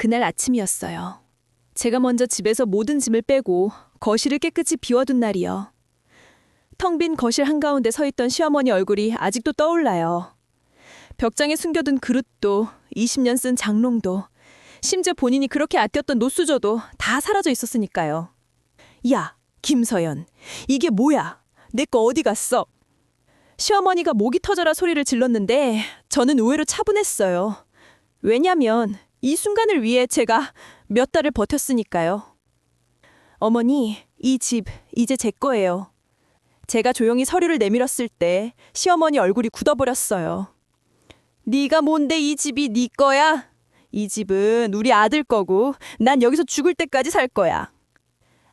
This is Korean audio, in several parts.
그날 아침이었어요. 제가 먼저 집에서 모든 짐을 빼고 거실을 깨끗이 비워둔 날이요. 텅 빈 거실 한가운데 서 있던 시어머니 얼굴이 아직도 떠올라요. 벽장에 숨겨둔 그릇도 20년 쓴 장롱도 심지어 본인이 그렇게 아꼈던 노수저도 다 사라져 있었으니까요. 야, 김서연, 이게 뭐야? 내 거 어디 갔어? 시어머니가 목이 터져라 소리를 질렀는데 저는 의외로 차분했어요. 왜냐면 이 순간을 위해 제가 몇 달을 버텼으니까요. 어머니, 이 집 이제 제 거예요. 제가 조용히 서류를 내밀었을 때 시어머니 얼굴이 굳어버렸어요. 네가 뭔데 이 집이 네 거야? 이 집은 우리 아들 거고 난 여기서 죽을 때까지 살 거야.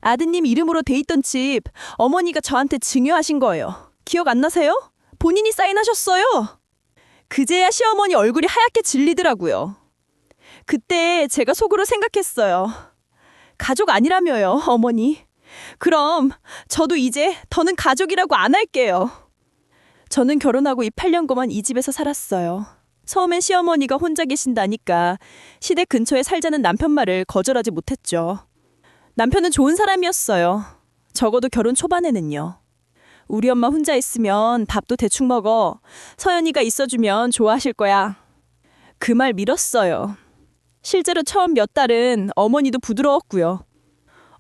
아드님 이름으로 돼 있던 집 어머니가 저한테 증여하신 거예요. 기억 안 나세요? 본인이 사인하셨어요. 그제야 시어머니 얼굴이 하얗게 질리더라고요. 그때 제가 속으로 생각했어요. 가족 아니라며요, 어머니. 그럼 저도 이제 더는 가족이라고 안 할게요. 저는 결혼하고 이 8년간 이 집에서 살았어요. 처음엔 시어머니가 혼자 계신다니까 시댁 근처에 살자는 남편 말을 거절하지 못했죠. 남편은 좋은 사람이었어요. 적어도 결혼 초반에는요. 우리 엄마 혼자 있으면 밥도 대충 먹어. 서연이가 있어주면 좋아하실 거야. 그 말 믿었어요. 실제로 처음 몇 달은 어머니도 부드러웠고요.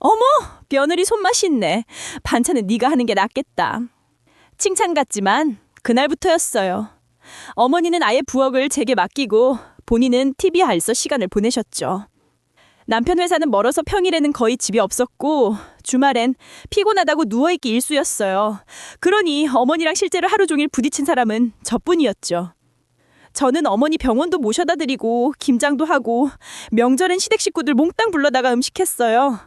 어머, 며느리 손맛이 있네. 반찬은 네가 하는 게 낫겠다. 칭찬 같지만 그날부터였어요. 어머니는 아예 부엌을 제게 맡기고 본인은 TV 알서 시간을 보내셨죠. 남편 회사는 멀어서 평일에는 거의 집에 없었고 주말엔 피곤하다고 누워있기 일쑤였어요. 그러니 어머니랑 실제로 하루 종일 부딪힌 사람은 저뿐이었죠. 저는 어머니 병원도 모셔다 드리고 김장도 하고 명절엔 시댁 식구들 몽땅 불러다가 음식했어요.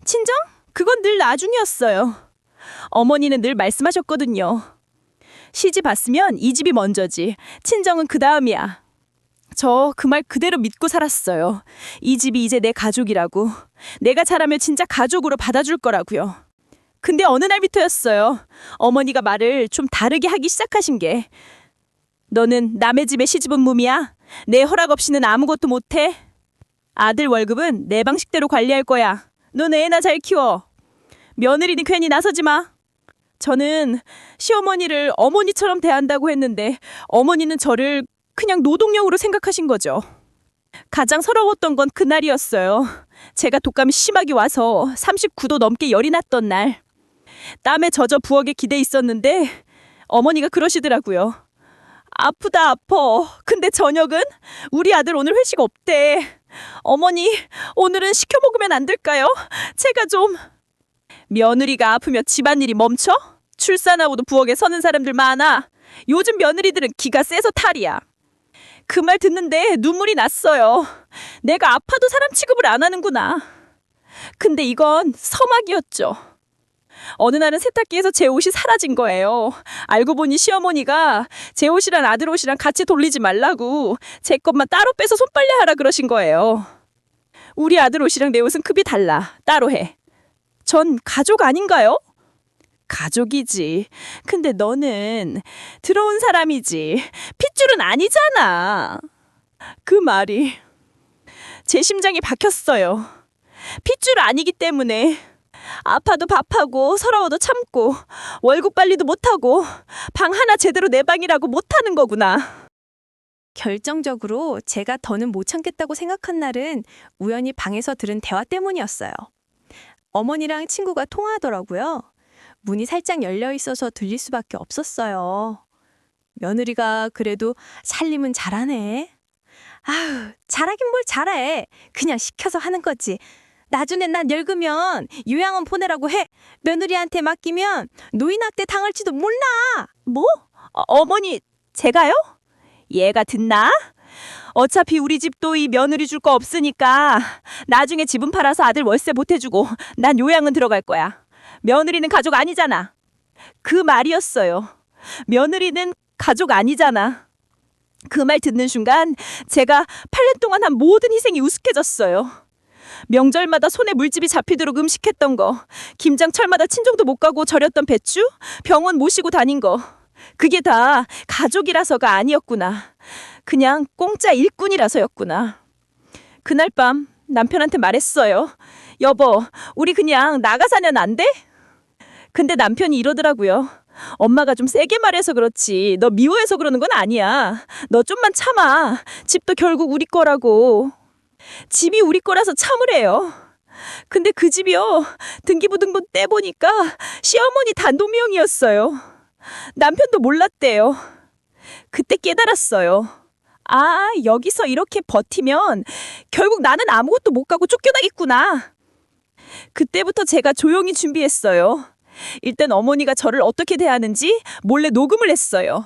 친정? 그건 늘 나중이었어요. 어머니는 늘 말씀하셨거든요. 시집 왔으면 이 집이 먼저지. 친정은 그 다음이야. 저 그 말 그대로 믿고 살았어요. 이 집이 이제 내 가족이라고. 내가 잘하면 진짜 가족으로 받아줄 거라고요. 근데 어느 날부터였어요. 어머니가 말을 좀 다르게 하기 시작하신 게. 너는 남의 집에 시집온 몸이야. 내 허락 없이는 아무것도 못해. 아들 월급은 내 방식대로 관리할 거야. 넌 애나 잘 키워. 며느리는 괜히 나서지 마. 저는 시어머니를 어머니처럼 대한다고 했는데 어머니는 저를 그냥 노동력으로 생각하신 거죠. 가장 서러웠던 건 그날이었어요. 제가 독감이 심하게 와서 39도 넘게 열이 났던 날. 땀에 젖어 부엌에 기대 있었는데 어머니가 그러시더라고요. 아프다 아파. 근데 저녁은 우리 아들 오늘 회식 없대. 어머니 오늘은 시켜 먹으면 안 될까요? 제가 좀... 며느리가 아프면 집안일이 멈춰? 출산하고도 부엌에 서는 사람들 많아. 요즘 며느리들은 기가 세서 탈이야. 그 말 듣는데 눈물이 났어요. 내가 아파도 사람 취급을 안 하는구나. 근데 이건 서막이었죠. 어느 날은 세탁기에서 제 옷이 사라진 거예요. 알고 보니 시어머니가 제 옷이랑 아들 옷이랑 같이 돌리지 말라고 제 것만 따로 빼서 손빨래하라 그러신 거예요. 우리 아들 옷이랑 내 옷은 급이 달라. 따로 해. 전 가족 아닌가요? 가족이지. 근데 너는 들어온 사람이지. 핏줄은 아니잖아. 그 말이 제 심장이 박혔어요. 핏줄 아니기 때문에 아파도 밥하고 서러워도 참고 월급 관리도 못하고 방 하나 제대로 내 방이라고 못하는 거구나. 결정적으로 제가 더는 못 참겠다고 생각한 날은 우연히 방에서 들은 대화 때문이었어요. 어머니랑 친구가 통화하더라고요. 문이 살짝 열려 있어서 들릴 수밖에 없었어요. 며느리가 그래도 살림은 잘하네. 아우, 잘하긴 뭘 잘해. 그냥 시켜서 하는 거지. 나중에 난 늙으면 요양원 보내라고 해. 며느리한테 맡기면 노인학대 당할지도 몰라. 뭐? 어머니, 제가요? 얘가 듣나? 어차피 우리 집도 이 며느리 줄 거 없으니까 나중에 집은 팔아서 아들 월세 보태주고 난 요양은 들어갈 거야. 며느리는 가족 아니잖아. 그 말이었어요. 며느리는 가족 아니잖아. 그 말 듣는 순간 제가 8년 동안 한 모든 희생이 우습해졌어요. 명절마다 손에 물집이 잡히도록 음식했던 거, 김장철마다 친정도 못 가고 절였던 배추, 병원 모시고 다닌 거, 그게 다 가족이라서가 아니었구나. 그냥 공짜 일꾼이라서였구나. 그날 밤 남편한테 말했어요. 여보, 우리 그냥 나가 사면 안 돼? 근데 남편이 이러더라고요. 엄마가 좀 세게 말해서 그렇지. 너 미워해서 그러는 건 아니야. 너 좀만 참아. 집도 결국 우리 거라고. 집이 우리 거라서 참으래요. 근데 그 집이요. 등기부등본 떼보니까 시어머니 단독명이었어요. 남편도 몰랐대요. 그때 깨달았어요. 아, 여기서 이렇게 버티면 결국 나는 아무것도 못 가고 쫓겨나겠구나. 그때부터 제가 조용히 준비했어요. 일단 어머니가 저를 어떻게 대하는지 몰래 녹음을 했어요.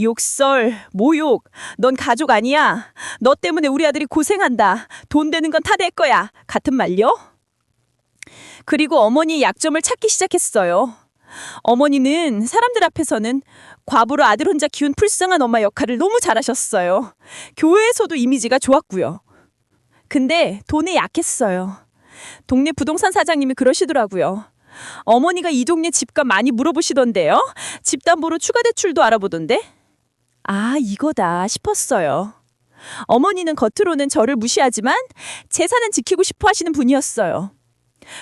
욕설, 모욕, 넌 가족 아니야. 너 때문에 우리 아들이 고생한다. 돈 되는 건 다 내 거야. 같은 말요? 그리고 어머니의 약점을 찾기 시작했어요. 어머니는 사람들 앞에서는 과부로 아들 혼자 키운 불쌍한 엄마 역할을 너무 잘하셨어요. 교회에서도 이미지가 좋았고요. 근데 돈에 약했어요. 동네 부동산 사장님이 그러시더라고요. 어머니가 이 동네 집값 많이 물어보시던데요. 집담보로 추가 대출도 알아보던데. 아, 이거다 싶었어요. 어머니는 겉으로는 저를 무시하지만 재산은 지키고 싶어 하시는 분이었어요.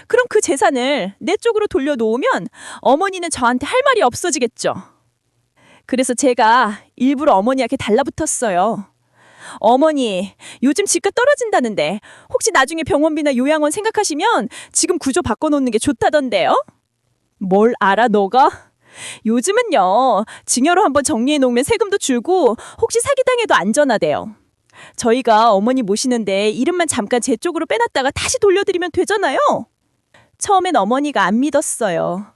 그럼 그 재산을 내 쪽으로 돌려놓으면 어머니는 저한테 할 말이 없어지겠죠. 그래서 제가 일부러 어머니한테 달라붙었어요. 어머니, 요즘 집값 떨어진다는데 혹시 나중에 병원비나 요양원 생각하시면 지금 구조 바꿔놓는 게 좋다던데요? 뭘 알아 너가? 요즘은요, 증여로 한번 정리해놓으면 세금도 줄고 혹시 사기당해도 안전하대요. 저희가 어머니 모시는데 이름만 잠깐 제 쪽으로 빼놨다가 다시 돌려드리면 되잖아요. 처음엔 어머니가 안 믿었어요.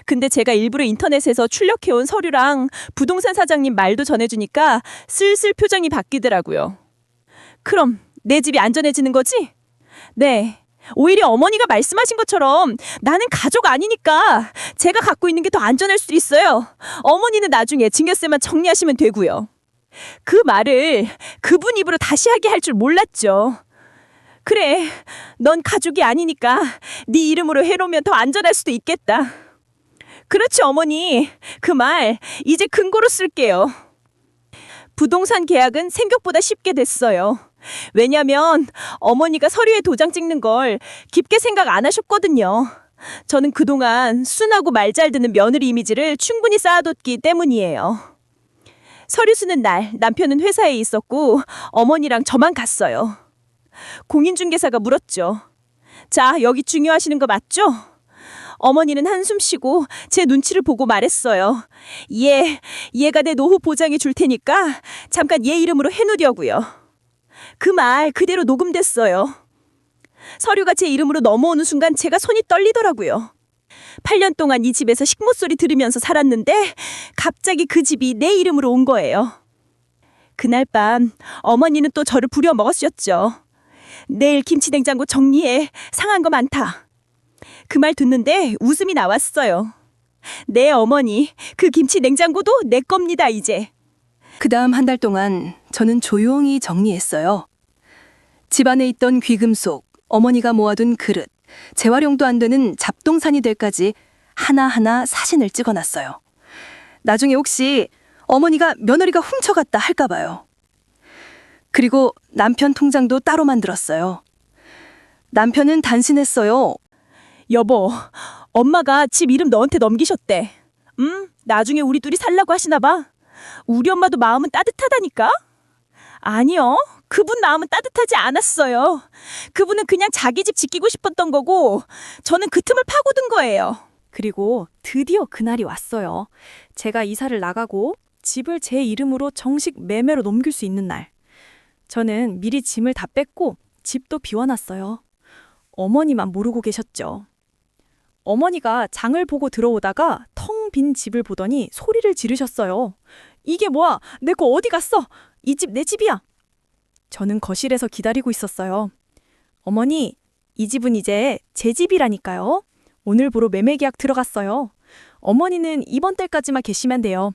근데 제가 일부러 인터넷에서 출력해온 서류랑 부동산 사장님 말도 전해주니까 슬슬 표정이 바뀌더라고요. 그럼 내 집이 안전해지는 거지? 네. 오히려 어머니가 말씀하신 것처럼 나는 가족 아니니까 제가 갖고 있는 게 더 안전할 수도 있어요. 어머니는 나중에 증여세만 정리하시면 되고요. 그 말을 그분 입으로 다시 하게 할 줄 몰랐죠. 그래, 넌 가족이 아니니까 네 이름으로 해놓으면 더 안전할 수도 있겠다. 그렇지 어머니, 그 말 이제 근거로 쓸게요. 부동산 계약은 생각보다 쉽게 됐어요. 왜냐면 어머니가 서류에 도장 찍는 걸 깊게 생각 안 하셨거든요. 저는 그동안 순하고 말 잘 듣는 며느리 이미지를 충분히 쌓아뒀기 때문이에요. 서류 쓰는 날 남편은 회사에 있었고 어머니랑 저만 갔어요. 공인중개사가 물었죠. 자, 여기 중요하시는 거 맞죠? 어머니는 한숨 쉬고 제 눈치를 보고 말했어요. 얘가 내 노후 보장해 줄 테니까 잠깐 얘 이름으로 해놓으려고요. 그 말 그대로 녹음됐어요. 서류가 제 이름으로 넘어오는 순간 제가 손이 떨리더라고요. 8년 동안 이 집에서 식모 소리 들으면서 살았는데 갑자기 그 집이 내 이름으로 온 거예요. 그날 밤 어머니는 또 저를 부려먹었었죠. 내일 김치냉장고 정리해. 상한 거 많다. 그 말 듣는데 웃음이 나왔어요. 네 어머니, 그 김치냉장고도 내 겁니다 이제. 그 다음 한 달 동안 저는 조용히 정리했어요. 집안에 있던 귀금속, 어머니가 모아둔 그릇, 재활용도 안 되는 잡동사니 들까지 하나하나 사진을 찍어놨어요. 나중에 혹시 어머니가 며느리가 훔쳐갔다 할까 봐요. 그리고 남편 통장도 따로 만들었어요. 남편은 단신했어요. 여보, 엄마가 집 이름 너한테 넘기셨대. 나중에 우리 둘이 살라고 하시나 봐. 우리 엄마도 마음은 따뜻하다니까? 아니요. 그분 마음은 따뜻하지 않았어요. 그분은 그냥 자기 집 지키고 싶었던 거고 저는 그 틈을 파고든 거예요. 그리고 드디어 그날이 왔어요. 제가 이사를 나가고 집을 제 이름으로 정식 매매로 넘길 수 있는 날. 저는 미리 짐을 다 뺐고 집도 비워놨어요. 어머니만 모르고 계셨죠. 어머니가 장을 보고 들어오다가 텅 빈 집을 보더니 소리를 지르셨어요. 이게 뭐야? 내 거 어디 갔어? 이 집 내 집이야. 저는 거실에서 기다리고 있었어요. 어머니, 이 집은 이제 제 집이라니까요. 오늘부로 매매 계약 들어갔어요. 어머니는 이번 달까지만 계시면 돼요.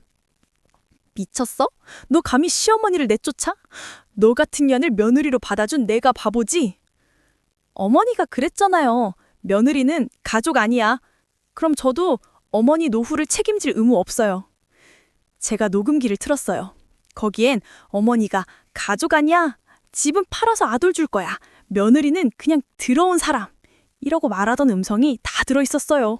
미쳤어? 너 감히 시어머니를 내쫓아? 너 같은 년을 며느리로 받아준 내가 바보지? 어머니가 그랬잖아요. 며느리는 가족 아니야. 그럼 저도 어머니 노후를 책임질 의무 없어요. 제가 녹음기를 틀었어요. 거기엔 어머니가 가족 아니야 집은 팔아서 아돌 줄 거야. 며느리는 그냥 들어온 사람. 이라고 말하던 음성이 다 들어있었어요.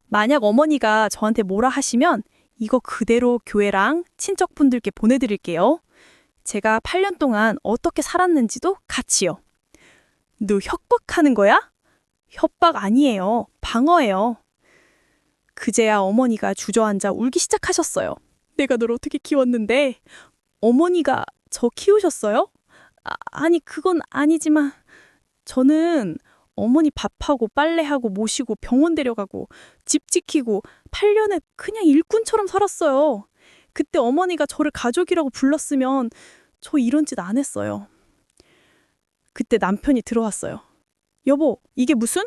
만약 어머니가 저한테 뭐라 하시면 이거 그대로 교회랑 친척분들께 보내드릴게요. 제가 8년 동안 어떻게 살았는지도 같이요. 너 협박하는 거야? 협박 아니에요. 방어예요. 그제야 어머니가 주저앉아 울기 시작하셨어요. 내가 널 어떻게 키웠는데? 어머니가 저 키우셨어요? 아니, 그건 아니지만 저는 어머니 밥하고 빨래하고 모시고 병원 데려가고 집 지키고 8년에 그냥 일꾼처럼 살았어요. 그때 어머니가 저를 가족이라고 불렀으면 저 이런 짓 안 했어요. 그때 남편이 들어왔어요. 여보, 이게 무슨?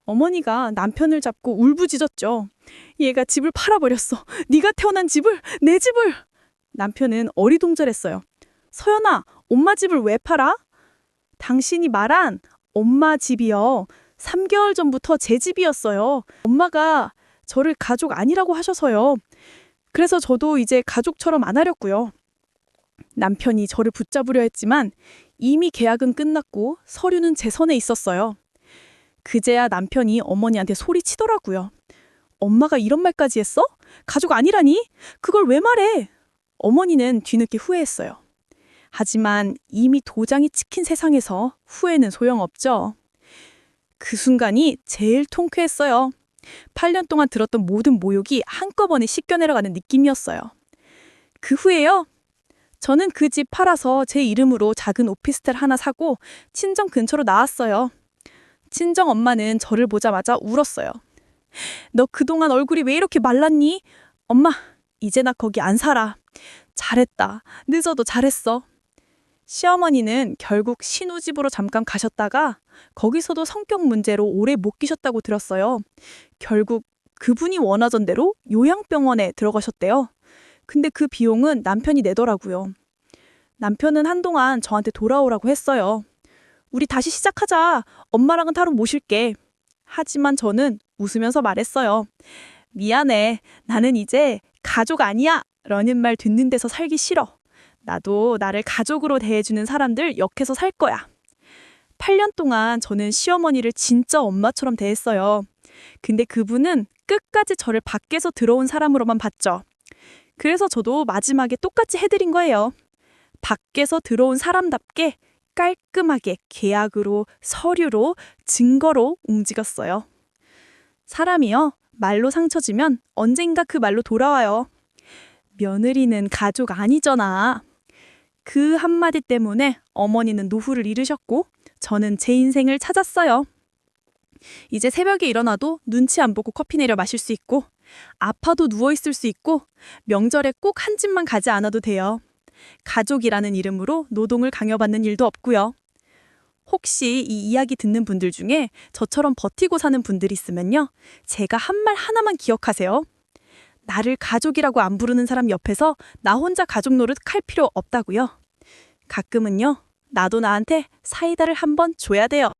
어머니가 남편을 잡고 울부짖었죠. 얘가 집을 팔아버렸어. 네가 태어난 집을, 내 집을. 남편은 어리둥절했어요. 서연아, 엄마 집을 왜 팔아? 당신이 말한 엄마 집이요. 3개월 전부터 제 집이었어요. 엄마가 저를 가족 아니라고 하셔서요. 그래서 저도 이제 가족처럼 안 하려고요. 남편이 저를 붙잡으려 했지만 이미 계약은 끝났고 서류는 제 손에 있었어요. 그제야 남편이 어머니한테 소리치더라고요. 엄마가 이런 말까지 했어? 가족 아니라니? 그걸 왜 말해? 어머니는 뒤늦게 후회했어요. 하지만 이미 도장이 찍힌 세상에서 후회는 소용없죠. 그 순간이 제일 통쾌했어요. 8년 동안 들었던 모든 모욕이 한꺼번에 씻겨 내려가는 느낌이었어요. 그 후에요. 저는 그 집 팔아서 제 이름으로 작은 오피스텔 하나 사고 친정 근처로 나왔어요. 친정 엄마는 저를 보자마자 울었어요. 너 그동안 얼굴이 왜 이렇게 말랐니? 엄마, 이제 나 거기 안 살아. 잘했다. 늦어도 잘했어. 시어머니는 결국 신우집으로 잠깐 가셨다가 거기서도 성격 문제로 오래 못 계셨다고 들었어요. 결국 그분이 원하던 대로 요양병원에 들어가셨대요. 근데 그 비용은 남편이 내더라고요. 남편은 한동안 저한테 돌아오라고 했어요. 우리 다시 시작하자. 엄마랑은 따로 모실게. 하지만 저는 웃으면서 말했어요. 미안해. 나는 이제 가족 아니야. 라는 말 듣는 데서 살기 싫어. 나도 나를 가족으로 대해주는 사람들 역해서 살 거야. 8년 동안 저는 시어머니를 진짜 엄마처럼 대했어요. 근데 그분은 끝까지 저를 밖에서 들어온 사람으로만 봤죠. 그래서 저도 마지막에 똑같이 해드린 거예요. 밖에서 들어온 사람답게 깔끔하게 계약으로, 서류로, 증거로 움직였어요. 사람이요, 말로 상처 주면 언젠가 그 말로 돌아와요. 며느리는 가족 아니잖아. 그 한마디 때문에 어머니는 노후를 잃으셨고 저는 제 인생을 찾았어요. 이제 새벽에 일어나도 눈치 안 보고 커피 내려 마실 수 있고 아파도 누워있을 수 있고 명절에 꼭 한 집만 가지 않아도 돼요. 가족이라는 이름으로 노동을 강요받는 일도 없고요. 혹시 이 이야기 듣는 분들 중에 저처럼 버티고 사는 분들이 있으면요. 제가 한 말 하나만 기억하세요. 나를 가족이라고 안 부르는 사람 옆에서 나 혼자 가족 노릇 할 필요 없다고요. 가끔은요. 나도 나한테 사이다를 한번 줘야 돼요.